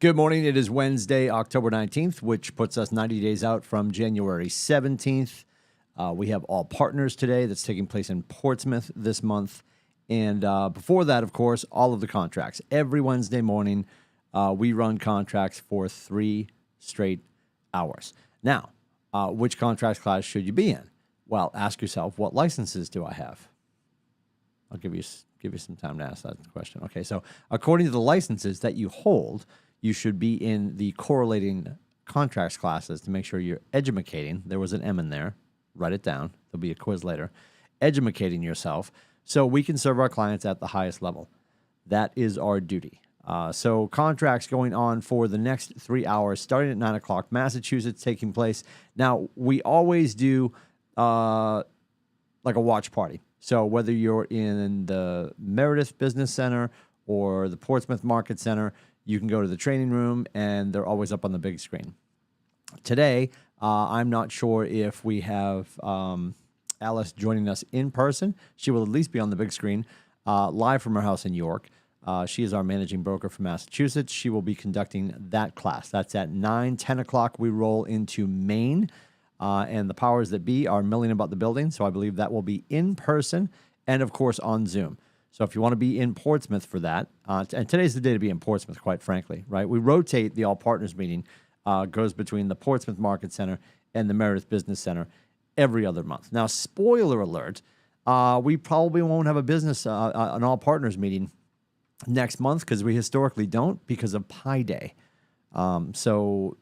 Good morning. It is Wednesday, October 19th, which puts us 90 days out from January 17th. We have all partners today that's taking place in Portsmouth this month. And before that, of course, all of the contracts. Every Wednesday morning, we run contracts for 3 straight hours. Now, which contracts class should you be in? Well, ask yourself, what licenses do I have? I'll give you some time to ask that question. Okay, so according to the licenses that you hold, you should be in the correlating contracts classes to make sure you're edumacating. There was an M in there. Write it down. There'll be a quiz later. Edumacating yourself so we can serve our clients at the highest level. That is our duty. So contracts going on for the next 3 hours, starting at 9 o'clock, Massachusetts taking place. Now, we always do like a watch party. So whether you're in the Meredith Business Center or the Portsmouth Market Center, you can go to the training room, and they're always up on the big screen. Today, I'm not sure if we have Alice joining us in person. She will at least be on the big screen, live from her house in York. She is our managing broker from Massachusetts. She will be conducting that class. That's at 9, 10 o'clock. We roll into Maine, and the powers that be are milling about the building, so I believe that will be in person and, of course, on Zoom. So if you want to be in Portsmouth for that, and today's the day to be in Portsmouth, quite frankly, right? We rotate the All Partners meeting, goes between the Portsmouth Market Center and the Meredith Business Center every other month. Now, spoiler alert, we probably won't have an All Partners meeting next month because we historically don't because of Pi Day. So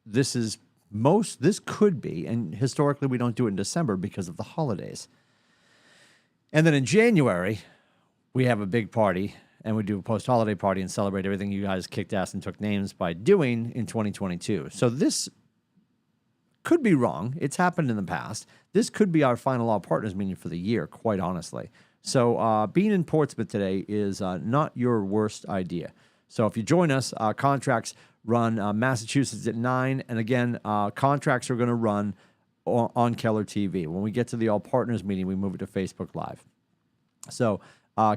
this could be, and historically we don't do it in December because of the holidays. And then in January, we have a big party, and we do a post-holiday party and celebrate everything you guys kicked ass and took names by doing in 2022. So this could be wrong. It's happened in the past. This could be our final All Partners meeting for the year, quite honestly. So being in Portsmouth today is not your worst idea. So if you join us, contracts run Massachusetts at 9, and again, contracts are going to run on Keller TV. When we get to the All Partners meeting, we move it to Facebook Live. So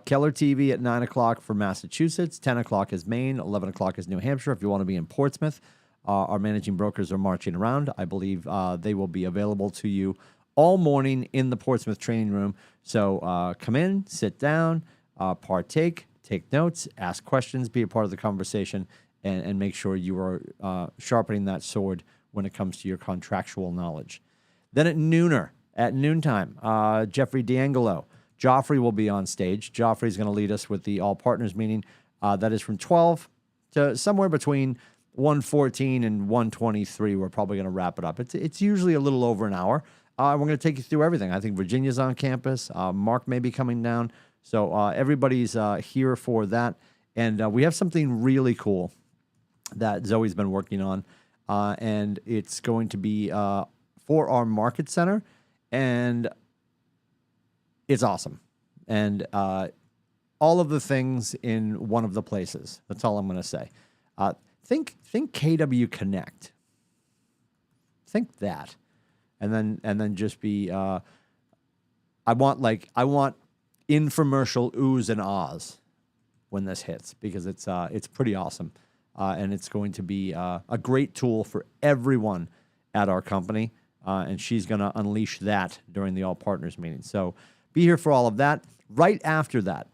Keller TV at 9 o'clock for Massachusetts, 10 o'clock is Maine, 11 o'clock is New Hampshire. If you want to be in Portsmouth, our managing brokers are marching around. I believe they will be available to you all morning in the Portsmouth training room. So come in, sit down, partake, take notes, ask questions, be a part of the conversation, and make sure you are sharpening that sword when it comes to your contractual knowledge. Then at noontime, Jeffrey D'Angelo, Joffrey will be on stage. Joffrey's going to lead us with the All Partners meeting. That is from 12 to somewhere between 1:14 and 1:23. We're probably going to wrap it up. It's usually a little over an hour. We're going to take you through everything. I think Virginia's on campus. Mark may be coming down. So everybody's here for that. And we have something really cool that Zoe's been working on. And it's going to be for our market center. And it's awesome. And all of the things in one of the places. That's all I'm going to say. Think KW Connect. Think that. And then just be I want infomercial oohs and ahs when this hits, because it's pretty awesome. And it's going to be a great tool for everyone at our company. And she's going to unleash that during the All Partners meeting. So be here for all of that. Right after that,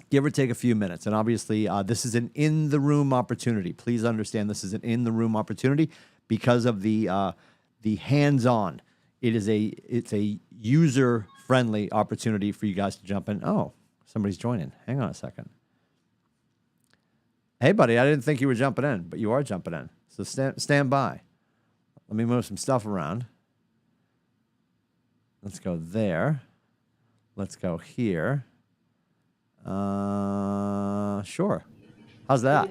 give or take a few minutes. And obviously, this is an in-the-room opportunity. Please understand this is an in-the-room opportunity because of the hands-on. It's a user-friendly opportunity for you guys to jump in. Oh, somebody's joining. Hang on a second. Hey, buddy, I didn't think you were jumping in, but you are jumping in. So stand by. Let me move some stuff around. Let's go there. Let's go here. Sure. How's that?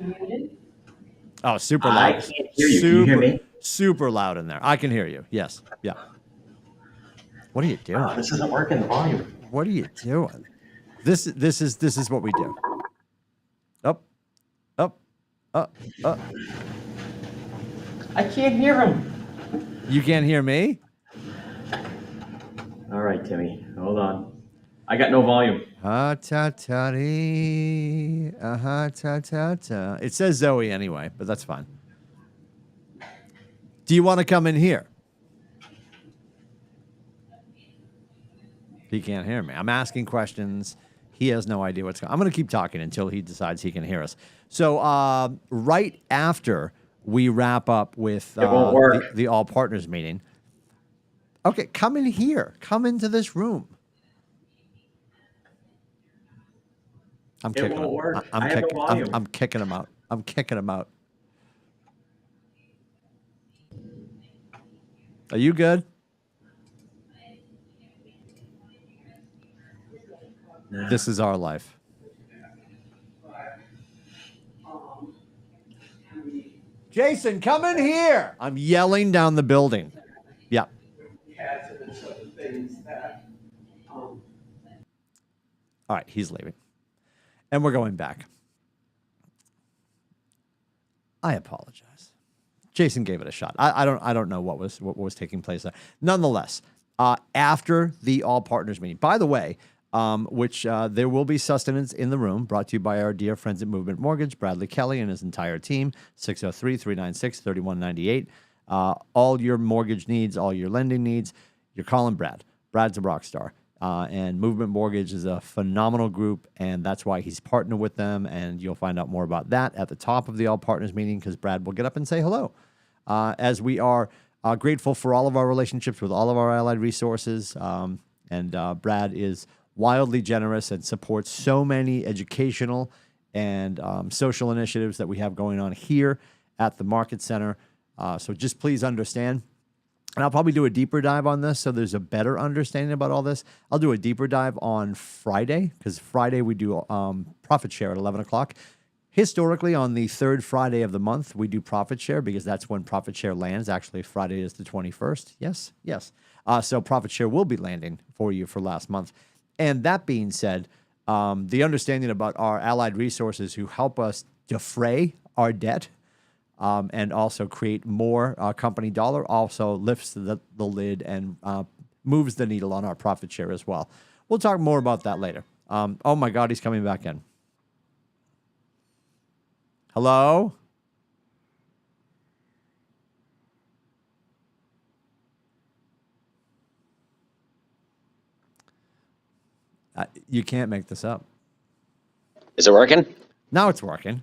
Oh, super loud. I can't hear you. Can you hear me? Super loud in there. I can hear you. Yes. Yeah. What are you doing? Oh, this isn't working. The volume. What are you doing? This is what we do. Up. I can't hear him. You can't hear me? All right, Timmy. Hold on. I got no volume. Ha ta ta dee, ha ta ta ta. It says Zoe anyway, but that's fine. Do you want to come in here? He can't hear me. I'm asking questions. He has no idea what's going on. I'm going to keep talking until he decides he can hear us. So right after we wrap up with the All Partners meeting, okay, come in here. Come into this room. I'm kicking him. I'm kicking him out. I'm kicking him out. Are you good? No. This is our life. Jason, come in here. I'm yelling down the building. Yeah. All right, he's leaving. And we're going back. I apologize. Jason gave it a shot. I don't know what was taking place there. Nonetheless, after the All Partners meeting, by the way, which there will be sustenance in the room, brought to you by our dear friends at Movement Mortgage, Bradley Kelly and his entire team, 603-396-3198. All your mortgage needs, all your lending needs, you're calling Brad. Brad's a rock star. And Movement Mortgage is a phenomenal group, and that's why he's partnered with them, and you'll find out more about that at the top of the All Partners meeting, because Brad will get up and say hello. As we are grateful for all of our relationships with all of our allied resources, and Brad is wildly generous and supports so many educational and social initiatives that we have going on here at the Market Center. So just please understand. And I'll probably do a deeper dive on this so there's a better understanding about all this. I'll do a deeper dive on Friday, because Friday we do profit share at 11 o'clock. Historically, on the third Friday of the month, we do profit share because that's when profit share lands. Actually, Friday is the 21st. Yes, yes. So profit share will be landing for you for last month. And that being said, the understanding about our allied resources who help us defray our debt and also create more company dollar also lifts the lid and moves the needle on our profit share as well. We'll talk more about that later. Oh, my God, he's coming back in. Hello? You can't make this up. Is it working? Now it's working.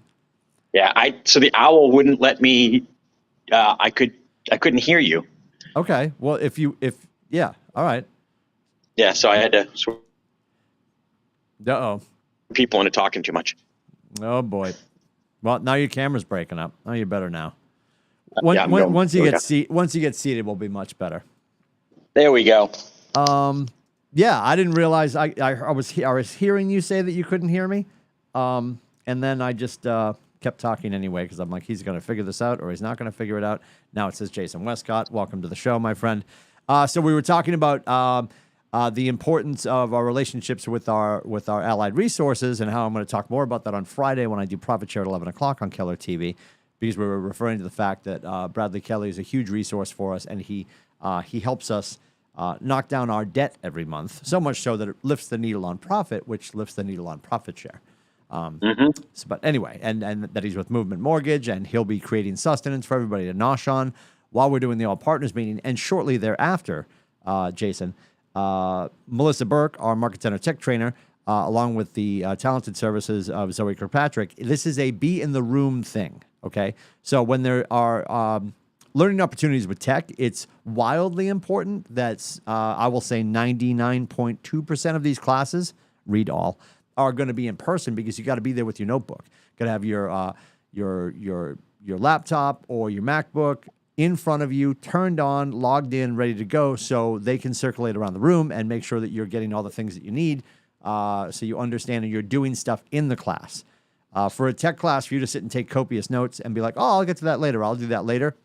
Yeah, so the owl wouldn't let me. I couldn't hear you. Okay. Well, yeah. All right. Yeah, so I had to. Uh-oh. People into talking too much. Oh boy. Well, now your camera's breaking up. Oh, you're better now. Once you get seated, we'll be much better. There we go. Yeah, I didn't realize I was hearing you say that you couldn't hear me, and then I just kept talking anyway because I'm like, he's going to figure this out or he's not going to figure it out. Now it says Jason Westcott. Welcome to the show, my friend. So we were talking about the importance of our relationships with our allied resources and how I'm going to talk more about that on Friday when I do Profit Share at 11 o'clock on Keller TV, because we were referring to the fact that Bradley Kelly is a huge resource for us, and he helps us knock down our debt every month, so much so that it lifts the needle on profit, which lifts the needle on profit share. But anyway, and that he's with Movement Mortgage, and he'll be creating sustenance for everybody to nosh on while we're doing the All Partners meeting. And shortly thereafter, Jason, Melissa Burke, our Market Center tech trainer, along with the talented services of Zoe Kirkpatrick, this is a be in the room thing, okay? So when there are learning opportunities with tech, it's wildly important that I will say 99.2% of these classes, read all, are going to be in person, because you got to be there with your notebook. Got to have your laptop or your MacBook in front of you, turned on, logged in, ready to go, so they can circulate around the room and make sure that you're getting all the things that you need, so you understand and you're doing stuff in the class. For a tech class, for you to sit and take copious notes and be like, oh, I'll get to that later, I'll do that later.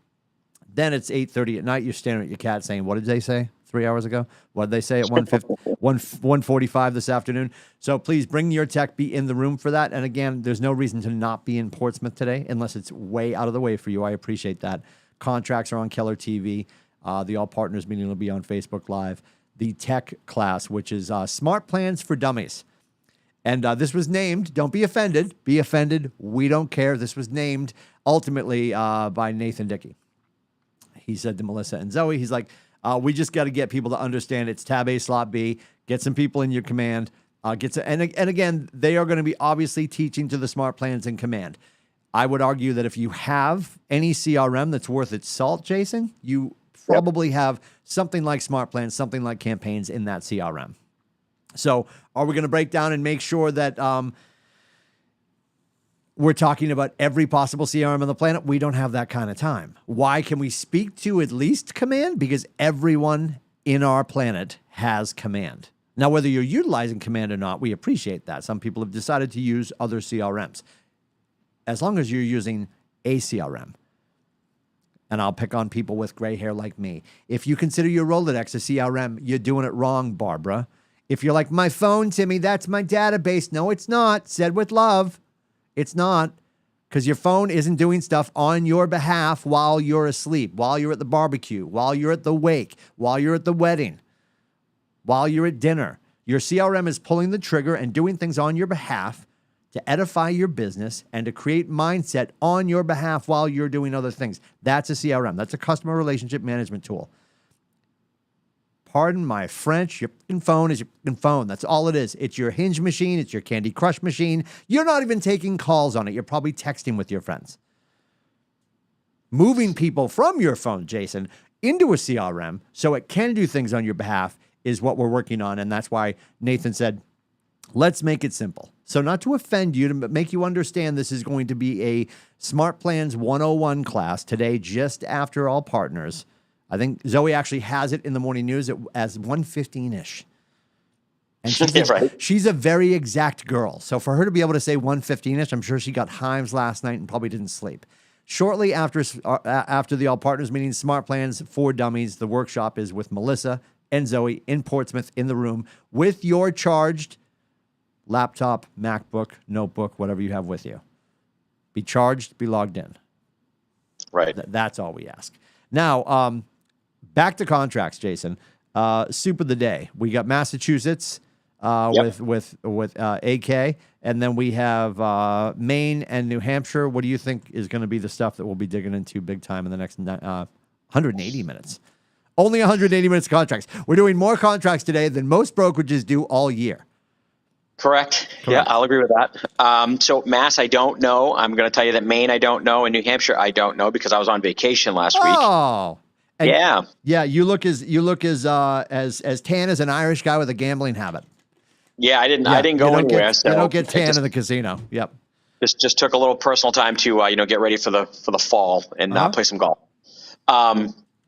Then it's 8:30 at night. You're staring at your cat saying, what did they say 3 hours ago? What did they say at 1:45 this afternoon? So please bring your tech, be in the room for that. And again, there's no reason to not be in Portsmouth today unless it's way out of the way for you. I appreciate that. Contracts are on Keller TV. The All Partners meeting will be on Facebook Live. the tech class, which is Smart Plans for Dummies. And this was named, don't be offended, we don't care. This was named ultimately by Nathan Dickey. He said to Melissa and Zoe, he's like, we just got to get people to understand it's tab A, slot B, get some people in your command. And again, they are going to be obviously teaching to the smart plans in command. I would argue that if you have any CRM that's worth its salt, Jason, you probably have something like smart plans, something like campaigns in that CRM. So are we going to break down and make sure that we're talking about every possible CRM on the planet? We don't have that kind of time. Why can we speak to at least command? Because everyone in our planet has command. Now, whether you're utilizing command or not, we appreciate that. Some people have decided to use other CRMs. As long as you're using a CRM, and I'll pick on people with gray hair like me. If you consider your Rolodex a CRM, you're doing it wrong, Barbara. If you're like, my phone, Timmy, that's my database. No, it's not. Said with love. It's not, because your phone isn't doing stuff on your behalf while you're asleep, while you're at the barbecue, while you're at the wake, while you're at the wedding, while you're at dinner. Your CRM is pulling the trigger and doing things on your behalf to edify your business and to create mindset on your behalf while you're doing other things. That's a CRM. That's a customer relationship management tool. Pardon my French, your phone is your phone. That's all it is. It's your Hinge machine. It's your Candy Crush machine. You're not even taking calls on it. You're probably texting with your friends. Moving people from your phone, Jason, into a CRM so it can do things on your behalf is what we're working on. And that's why Nathan said, let's make it simple. So not to offend you, but make you understand this is going to be a Smart Plans 101 class today, just after all partners. I think Zoe actually has it in the morning news as 1:15-ish. And she's a very exact girl. So for her to be able to say 1:15-ish, I'm sure she got hives last night and probably didn't sleep. Shortly after the all partners meeting, Smart Plans for Dummies, the workshop is with Melissa and Zoe in Portsmouth in the room with your charged laptop, MacBook, notebook, whatever you have with you. Be charged, be logged in. Right. That's all we ask. Now, back to contracts, Jason. Soup of the day. We got Massachusetts with AK, and then we have Maine and New Hampshire. What do you think is going to be the stuff that we'll be digging into big time in the next 180 minutes? Only 180 minutes of contracts. We're doing more contracts today than most brokerages do all year. Correct. Yeah, I'll agree with that. So Mass, I don't know. I'm going to tell you that Maine, I don't know, and New Hampshire, I don't know because I was on vacation last week. Oh, yeah. You look as tan as an Irish guy with a gambling habit. Yeah, I didn't go anywhere. You don't get tan in the casino. Yep. Just took a little personal time to get ready for the fall and play some golf.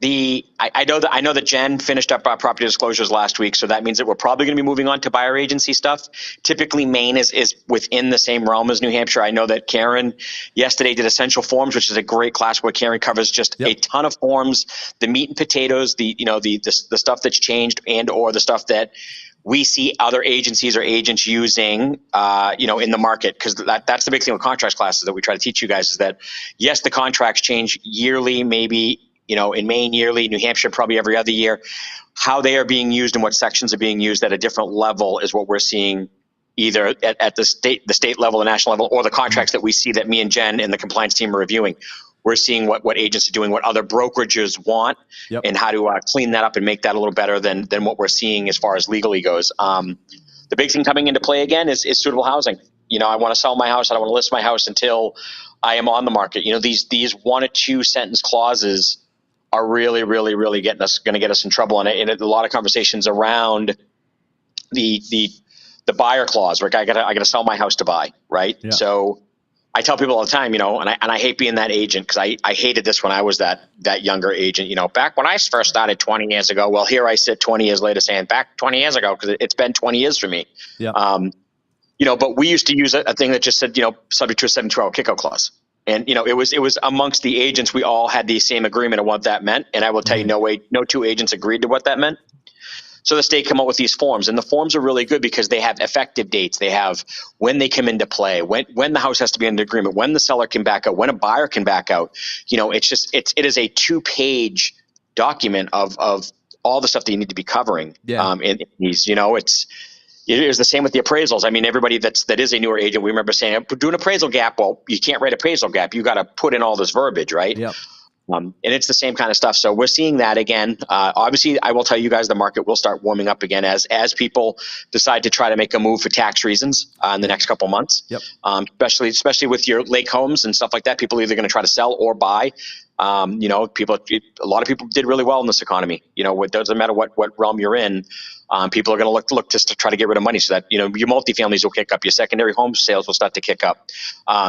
I know that Jen finished up our property disclosures last week, so that means that we're probably going to be moving on to buyer agency stuff. Typically, Maine is within the same realm as New Hampshire. I know that Karen yesterday did essential forms, which is a great class where Karen covers just a ton of forms, the meat and potatoes, the stuff that's changed and or the stuff that we see other agencies or agents using, in the market, because that's the big thing with contracts classes that we try to teach you guys is that yes, the contracts change yearly, maybe. In Maine yearly, New Hampshire probably every other year. How they are being used and what sections are being used at a different level is what we're seeing either at the state level, the national level, or the contracts that we see that me and Jen and the compliance team are reviewing. We're seeing what agents are doing, what other brokerages want, and how to clean that up and make that a little better than what we're seeing as far as legally goes. The big thing coming into play again is suitable housing. I want to sell my house. I don't want to list my house until I am on the market. These 1 or 2 sentence clauses are really, really, really going to get us in trouble. And a lot of conversations around the buyer clause, right? I gotta sell my house to buy, right? Yeah. So I tell people all the time, and I hate being that agent because I hated this when I was that younger agent. Back when I first started 20 years ago. Well, here I sit 20 years later saying back 20 years ago because it's been 20 years for me. Yeah. But we used to use a thing that just said, subject to a 72-hour kickout clause. And, it was amongst the agents, we all had the same agreement of what that meant. And I will tell you, no 2 agents agreed to what that meant. So the state come up with these forms, and the forms are really good because they have effective dates. They have when they come into play, when the house has to be under agreement, when the seller can back out, when a buyer can back out. It is a 2-page document of all the stuff that you need to be covering. Yeah. In these, it was the same with the appraisals. I mean, everybody that is a newer agent, we remember saying, do an appraisal gap. Well, you can't write appraisal gap. You got to put in all this verbiage, right? Yep. And it's the same kind of stuff. So we're seeing that again. Obviously, I will tell you guys, the market will start warming up again as people decide to try to make a move for tax reasons in the next couple months. Yep. Especially with your lake homes and stuff like that. People are either going to try to sell or buy. A lot of people did really well in this economy. It doesn't matter what realm you're in. People are going to look just to try to get rid of money so that, your multifamilies will kick up. Your secondary home sales will start to kick up.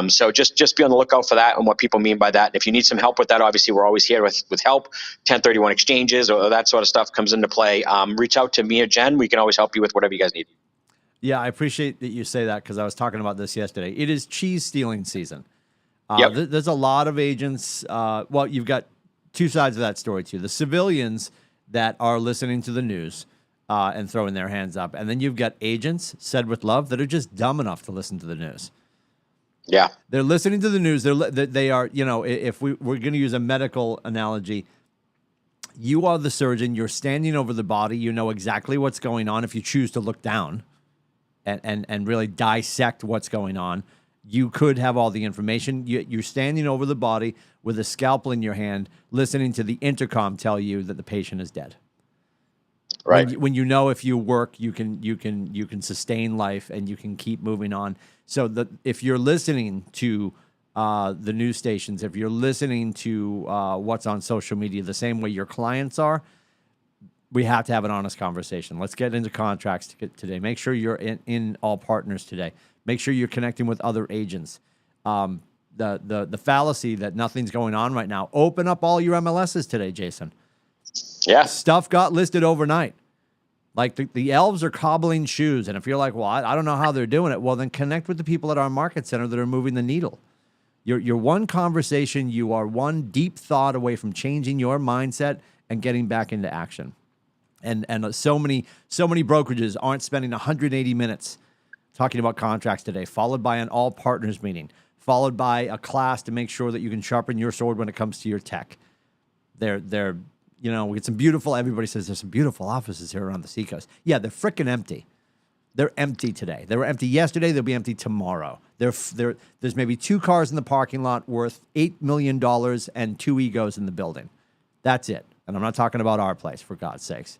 So just be on the lookout for that and what people mean by that. And if you need some help with that, obviously we're always here with help. 1031 exchanges or that sort of stuff comes into play. Reach out to me or Jen. We can always help you with whatever you guys need. Yeah, I appreciate that you say that because I was talking about this yesterday. It is cheese stealing season. Yep. There's a lot of agents. Well, you've got two sides of that story too. The civilians that are listening to the news and throwing their hands up, and then you've got agents, said with love, that are just dumb enough to listen to the news. Yeah, they're listening to the news. They are. If we're going to use a medical analogy, you are the surgeon. You're standing over the body. You know exactly what's going on. If you choose to look down and really dissect what's going on, you could have all the information. You're standing over the body with a scalpel in your hand, listening to the intercom tell you that the patient is dead. Right. When you know if you work, you can sustain life and you can keep moving on. So if you're listening to the news stations, if you're listening to what's on social media, the same way your clients are, we have to have an honest conversation. Let's get into contracts today. Make sure you're in all partners today. Make sure you're connecting with other agents. The fallacy that nothing's going on right now. Open up all your MLSs today, Jason. Yeah. Stuff got listed overnight. Like the elves are cobbling shoes. And if you're like, well, I don't know how they're doing it, well, then connect with the people at our market center that are moving the needle. You're one conversation. You are one deep thought away from changing your mindset and getting back into action. And so many brokerages aren't spending 180 minutes talking about contracts today, followed by an all partners meeting, followed by a class to make sure that you can sharpen your sword when it comes to your tech. They're we get some beautiful, everybody says there's some beautiful offices here around the Seacoast. Yeah, they're freaking empty. They're empty today. They were empty yesterday. They'll be empty tomorrow. There's maybe 2 cars in the parking lot worth $8 million and 2 egos in the building. That's it. And I'm not talking about our place, for God's sakes.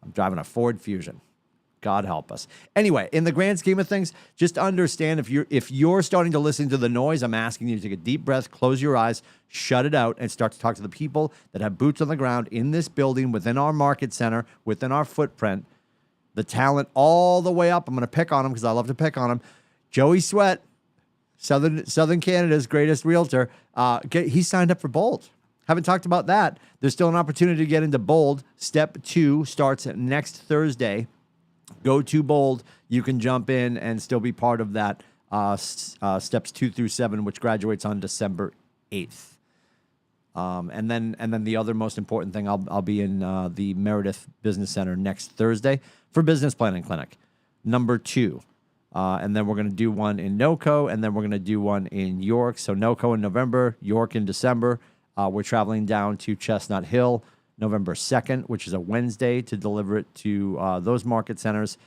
I'm driving a Ford Fusion. God help us. Anyway, in the grand scheme of things, just understand if you're starting to listen to the noise, I'm asking you to take a deep breath, close your eyes, shut it out, and start to talk to the people that have boots on the ground in this building, within our market center, within our footprint, the talent all the way up. I'm going to pick on him because I love to pick on him. Joey Sweat, Southern Canada's greatest realtor, he signed up for Bold. Haven't talked about that. There's still an opportunity to get into Bold. Step 2 starts next Thursday. Go to Bold. You can jump in and still be part of that steps 2 through 7, which graduates on December 8th. And then the other most important thing, I'll be in the Meredith Business Center next Thursday for Business Planning Clinic, number 2. And then we're going to do one in NoCo, and then we're going to do one in York. So NoCo in November, York in December. We're traveling down to Chestnut Hill November 2nd, which is a Wednesday, to deliver it to those market centers.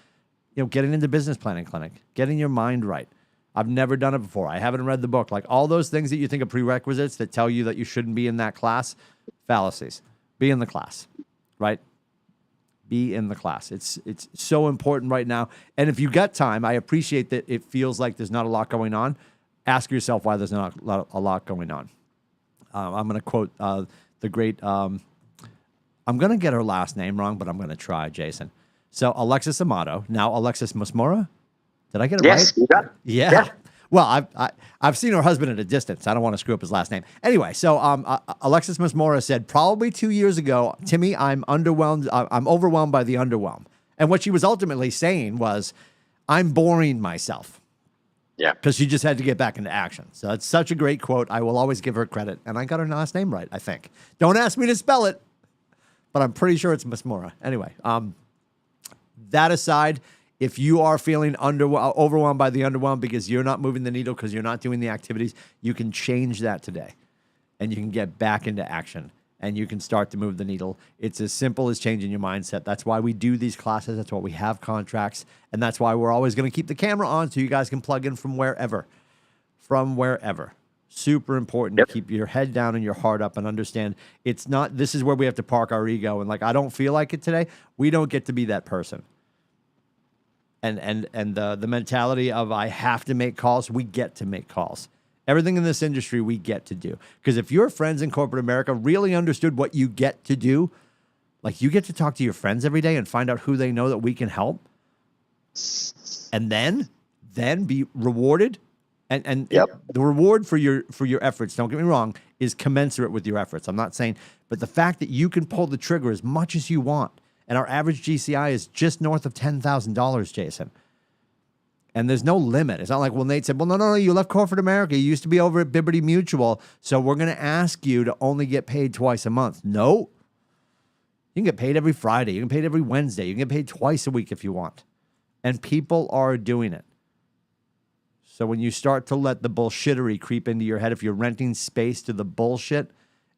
Getting into Business Planning Clinic, getting your mind right. I've never done it before. I haven't read the book. Like all those things that you think are prerequisites that tell you that you shouldn't be in that class, fallacies. Be in the class, right? Be in the class. It's so important right now. And if you got time, I appreciate that it feels like there's not a lot going on. Ask yourself why there's not a lot going on. I'm going to quote the great... I'm going to get her last name wrong, but I'm going to try, Jason. So Alexis Amato, now Alexis Mosmora. Did I get it right? Yes, you got it. Yeah. Well, I've seen her husband at a distance. I don't want to screw up his last name. Anyway, so Alexis Mosmora said, probably 2 years ago, Timmy, I'm underwhelmed. I'm overwhelmed by the underwhelm. And what she was ultimately saying was, I'm boring myself. Yeah. Because she just had to get back into action. So it's such a great quote. I will always give her credit. And I got her last name right, I think. Don't ask me to spell it, but I'm pretty sure it's Mosmora. Anyway, that aside, if you are feeling overwhelmed by the underwhelm because you're not moving the needle, because you're not doing the activities, you can change that today. And you can get back into action. and you can start to move the needle. It's as simple as changing your mindset. That's why we do these classes. That's why we have contracts. And that's why we're always going to keep the camera on so you guys can plug in from wherever. From wherever. Super important to keep your head down and your heart up and understand it's not, this is where we have to park our ego. And like, I don't feel like it today. We don't get to be that person. And the mentality of I have to make calls, we get to make calls. Everything in this industry we get to do. Because if your friends in corporate America really understood what you get to do, like you get to talk to your friends every day and find out who they know that we can help, and then be rewarded. And the reward for your efforts, don't get me wrong, is commensurate with your efforts. I'm not saying, but the fact that you can pull the trigger as much as you want, and our average GCI is just north of $10,000, Jason. And there's no limit. It's not like, well, Nate said, well, no, you left corporate America. You used to be over at Bibbity Mutual, so we're going to ask you to only get paid twice a month. No. You can get paid every Friday. You can get paid every Wednesday. You can get paid twice a week if you want. And people are doing it. So when you start to let the bullshittery creep into your head, if you're renting space to the bullshit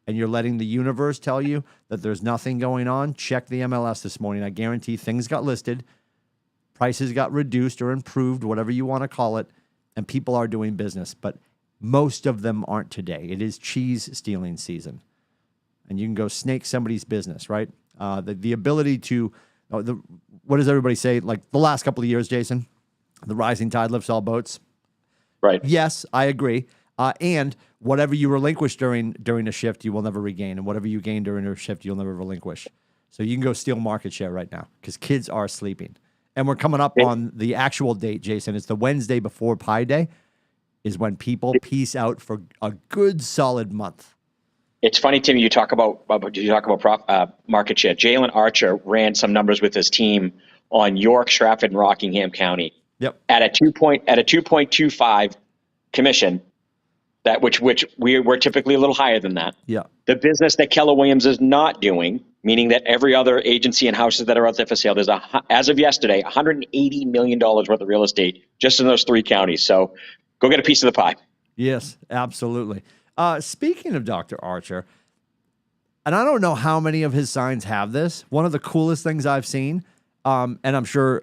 and you're letting the universe tell you that there's nothing going on, check the MLS this morning. I guarantee things got listed. Prices got reduced or improved, whatever you want to call it, and people are doing business. But most of them aren't today. It is cheese stealing season. And you can go snake somebody's business, right? The ability to, what does everybody say? Like the last couple of years, Jason, the rising tide lifts all boats. Right. Yes, I agree. And whatever you relinquish during a shift, you will never regain. And whatever you gain during a shift, you'll never relinquish. So you can go steal market share right now because kids are sleeping. And we're coming up on the actual date, Jason. It's the Wednesday before Pi Day is when people peace out for a good solid month. It's funny, Tim, you talk about market share. Jalen Archer ran some numbers with his team on York, Stratford, and Rockingham County. Yep. At a 2.25 commission, which we're typically a little higher than that. Yeah. The business that Keller Williams is not doing, meaning that every other agency and houses that are out there for sale, there's as of yesterday, $180 million worth of real estate just in those three counties. So go get a piece of the pie. Yes, absolutely. Speaking of Dr. Archer, and I don't know how many of his signs have this. One of the coolest things I've seen, and I'm sure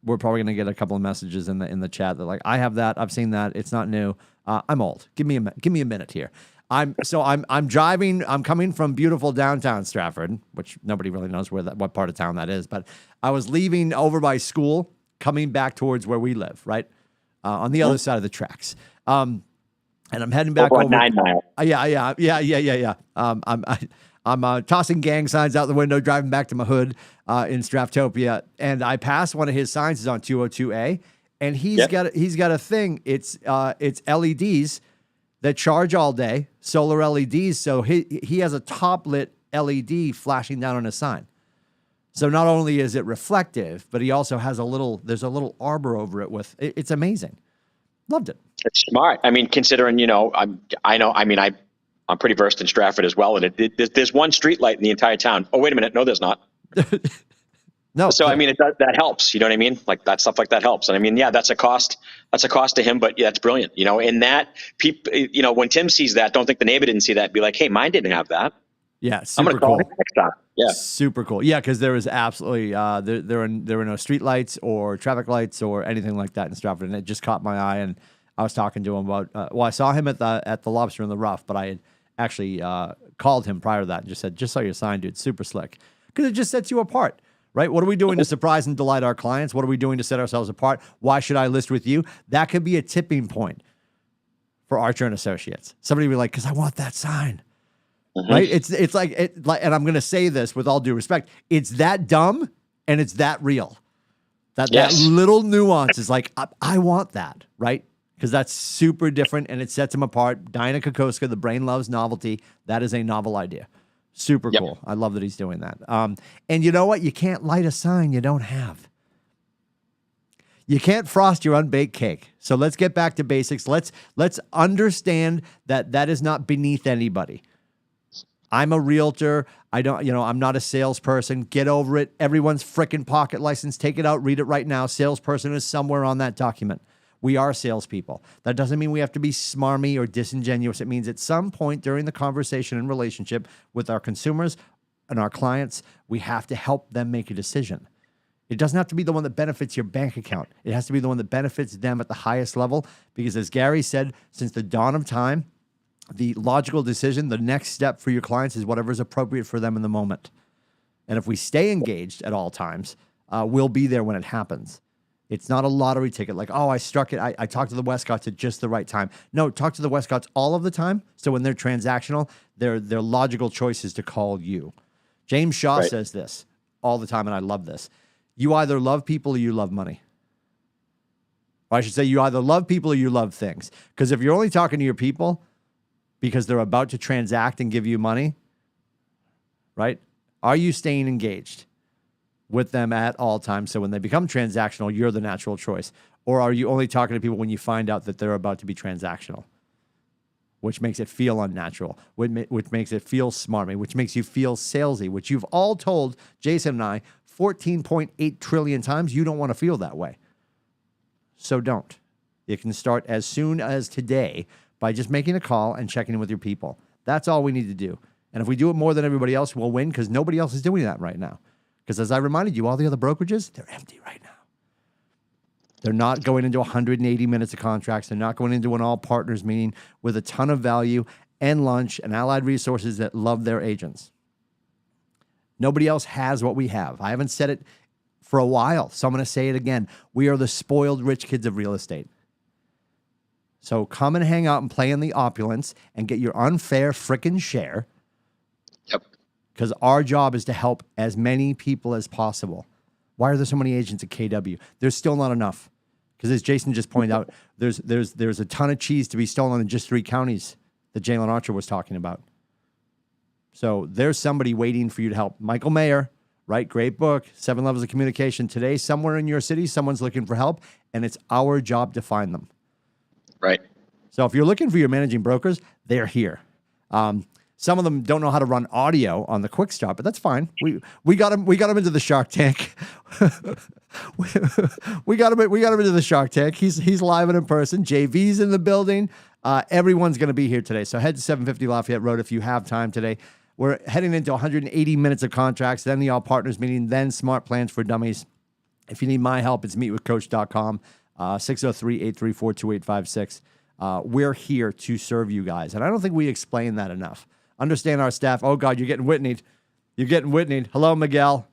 we're probably going to get a couple of messages in the chat that like, I have that, I've seen that, it's not new. I'm old. Give me a minute here. I'm driving. I'm coming from beautiful downtown Stratford, which nobody really knows what part of town that is. But I was leaving over by school, coming back towards where we live, right on the other side of the tracks. And I'm heading back over 9 miles. Yeah. I'm tossing gang signs out the window, driving back to my hood in Straftopia, and I passed one of his signs. Is on 202A, and he's got a thing. It's LEDs that charge all day, solar LEDs. So he has a top lit LED flashing down on his sign. So not only is it reflective, but he also has there's a little arbor over it it's amazing. Loved it. It's smart. I mean, considering, I'm pretty versed in Stratford as well. And there's one street light in the entire town. Oh, wait a minute. No, there's not. No. So, I mean, that helps. You know what I mean? Like that stuff like that helps. And I mean, yeah, that's a cost to him, but yeah, it's brilliant. In that people, when Tim sees that, don't think the neighbor didn't see that. Be like, hey, mine didn't have that. Yeah. I'm going to call him next time. Yeah. Super cool. Yeah. Cause there was absolutely, there were no street lights or traffic lights or anything like that in Stratford. And it just caught my eye. And I was talking to him about, I saw him at the Lobster in the Rough, but I had actually called him prior to that and just said, just saw your sign, dude. Super slick. Cause it just sets you apart. Right? What are we doing to surprise and delight our clients? What are we doing to set ourselves apart? Why should I list with you? That could be a tipping point for Archer and Associates. Somebody will be like, because I want that sign. Mm-hmm. Right? It's like, and I'm going to say this with all due respect. It's that dumb and it's that real. That little nuance is like, I want that. Right? Because that's super different and it sets them apart. Diana Kokoska, the brain loves novelty. That is a novel idea. Super cool. I love that he's doing that. And you know what? You can't light a sign you don't have. You can't frost your unbaked cake. So let's get back to basics. Let's understand that is not beneath anybody. I'm a realtor. I'm not a salesperson. Get over it. Everyone's frickin' pocket license. Take it out. Read it right now. Salesperson is somewhere on that document. We are salespeople. That doesn't mean we have to be smarmy or disingenuous. It means at some point during the conversation and relationship with our consumers and our clients, we have to help them make a decision. It doesn't have to be the one that benefits your bank account. It has to be the one that benefits them at the highest level, because as Gary said, since the dawn of time, the logical decision, the next step for your clients is whatever is appropriate for them in the moment. And if we stay engaged at all times, we'll be there when it happens. It's not a lottery ticket like, oh, I struck it. I talked to the Westcotts at just the right time. No, talk to the Westcotts all of the time. So when they're transactional, their logical choice is to call you. James Shaw says this all the time, and I love this. You either love people or you love money. Or I should say you either love people or you love things. Because if you're only talking to your people because they're about to transact and give you money, right? Are you staying engaged with them at all times? So when they become transactional, you're the natural choice. Or are you only talking to people when you find out that they're about to be transactional? Which makes it feel unnatural, which makes it feel smarmy, which makes you feel salesy, which you've all told Jason and I 14.8 trillion times you don't want to feel that way. So don't. You can start as soon as today by just making a call and checking in with your people. That's all we need to do. And if we do it more than everybody else, we'll win, because nobody else is doing that right now. Because as I reminded you, all the other brokerages, they're empty right now. They're not going into 180 minutes of contracts. They're not going into an all partners meeting with a ton of value and lunch and allied resources that love their agents. Nobody else has what we have. I haven't said it for a while, so I'm going to say it again. We are the spoiled rich kids of real estate. So come and hang out and play in the opulence and get your unfair frickin' share. Yep. Because our job is to help as many people as possible. Why are there so many agents at KW? There's still not enough. Because as Jason just pointed out, there's a ton of cheese to be stolen in just 3 counties that Jalen Archer was talking about. So there's somebody waiting for you to help. Michael Mayer, right? Great book, 7 Levels of Communication. Today, somewhere in your city, someone's looking for help, and it's our job to find them. Right. So if you're looking for your managing brokers, they're here. Some of them don't know how to run audio on the KWikStart, but that's fine. We got him into the Shark Tank. we got him into the Shark Tank. He's live and in person. JV's in the building. Everyone's going to be here today. So head to 750 Lafayette Road if you have time today. We're heading into 180 minutes of contracts, then the all partners meeting, then smart plans for dummies. If you need my help, it's meetwithcoach.com, 603-834-2856. We're here to serve you guys. And I don't think we explain that enough. Understand our staff. Oh, God, you're getting Whitneyed. You're getting Whitneyed. Hello, Miguel.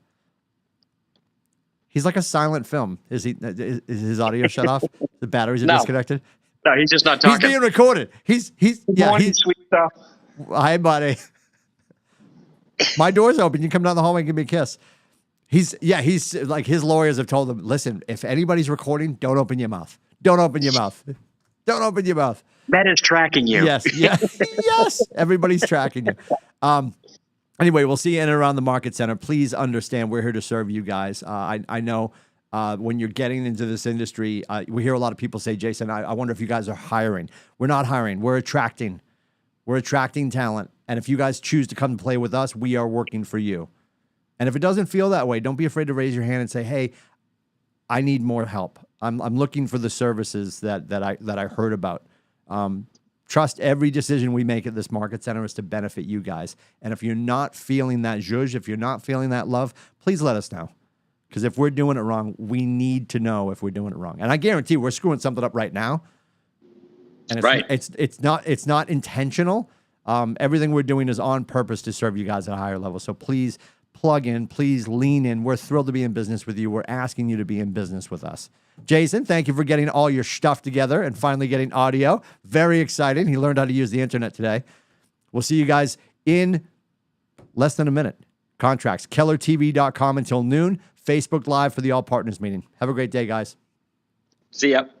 He's like a silent film. Is his audio shut off? The batteries are disconnected? No, he's just not talking. He's being recorded. He's sweet stuff. Hi, buddy. My door's open. You can come down the hallway and give me a kiss. He's like, his lawyers have told him, listen, if anybody's recording, don't open your mouth. Don't open your mouth. Don't open your mouth. That is tracking you. Yes. Yes. Everybody's tracking you. Anyway, we'll see you in and around the Market Center. Please understand we're here to serve you guys. I know when you're getting into this industry, we hear a lot of people say, Jason, I wonder if you guys are hiring. We're not hiring. We're attracting. We're attracting talent. And if you guys choose to come and play with us, we are working for you. And if it doesn't feel that way, don't be afraid to raise your hand and say, hey, I need more help. I'm looking for the services that I heard about. Trust every decision we make at this Market Center is to benefit you guys. And if you're not feeling that zhuzh, if you're not feeling that love, please let us know. Because if we're doing it wrong, we need to know if we're doing it wrong. And I guarantee we're screwing something up right now. And it's not intentional. Everything we're doing is on purpose to serve you guys at a higher level. So please plug in, please lean in. We're thrilled to be in business with you. We're asking you to be in business with us. Jason, thank you for getting all your stuff together and finally getting audio. Very exciting. He learned how to use the internet today. We'll see you guys in less than a minute. Contracts, kellertv.com until noon. Facebook Live for the All Partners meeting. Have a great day, guys. See ya.